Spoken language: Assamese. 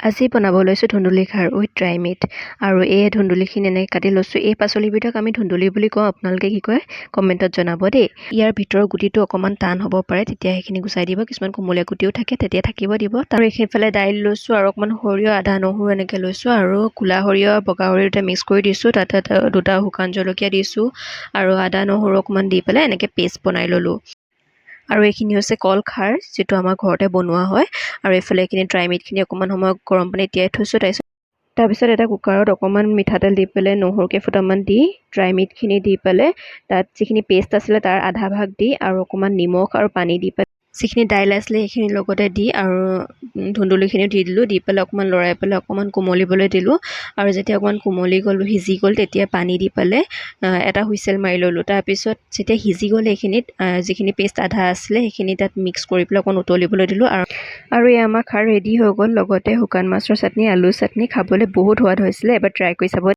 আজি বনাব লৈছোঁ ধুন্দুলি খাৰ উইথ ড্ৰাই মিট আৰু এই ধুন্দুলিখিনি এনেকৈ কাটি লৈছোঁ। এই পাচলিবিধক আমি ধুন্দুলি বুলি কওঁ, আপোনালোকে কি কয় কমেণ্টত জনাব দেই। ইয়াৰ ভিতৰৰ গুটিটো অকণমান টান হ'ব পাৰে, তেতিয়া সেইখিনি গুচাই দিব। কিছুমান কোমলীয়া গুটিও থাকে, তেতিয়া থাকিব দিব। আৰু এইফালে দাইল লৈছোঁ আৰু অকণমান সৰিয়হ, আদা, নহৰু এনেকৈ লৈছোঁ আৰু ক'লা সৰিয়হ বগা সৰিয়হ দুটা মিক্স কৰি দিছোঁ। তাতে দুটা শুকান জলকীয়া দিছোঁ আৰু আদা নহৰু অকণমান দি পেলাই এনেকৈ পেষ্ট বনাই ল'লোঁ। আৰু এইখিনি হৈছে কল খাৰ, যিটো আমাৰ ঘৰতে বনোৱা হয়। আৰু এইফালে এইখিনি ড্ৰাই মিটখিনি অকণমান সময় গৰম পানীত তিয়াই থৈছোঁ। তাৰপিছত এটা কুকাৰত অকণমান মিঠাতেল দি পেলাই নহৰু কেইফুটামান দি ড্ৰাই মিটখিনি দি পেলাই তাত যিখিনি পেষ্ট আছিলে তাৰ আধা ভাগ দি আৰু অকণমান নিমখ আৰু পানী দি পেলাই যিখিনি দাইল আছিলে সেইখিনিৰ লগতে দি আৰু ধুন্দুলিখিনিও দি দিলোঁ। দি পেলাই অকণমান লৰাই পেলাই অকণমান কোমলিবলৈ দিলোঁ। আৰু যেতিয়া অকণমান কোমলি গ'ল, সিজি গ'ল, তেতিয়া পানী দি পেলাই এটা হুইচেল মাৰি ল'লোঁ। তাৰপিছত যেতিয়া সিজি গ'ল সেইখিনিত যিখিনি পেষ্ট আধা আছিলে সেইখিনি তাত মিক্স কৰি পেলাই অকণমান উতলিবলৈ দিলোঁ। আৰু এই আমাৰ খাৰ ৰেডি হৈ গ'ল। লগতে শুকান মাছৰ চাটনি, আলু চাটনি, খাবলৈ বহুত সোৱাদ হৈছিলে। এবাৰ ট্ৰাই কৰি চাব।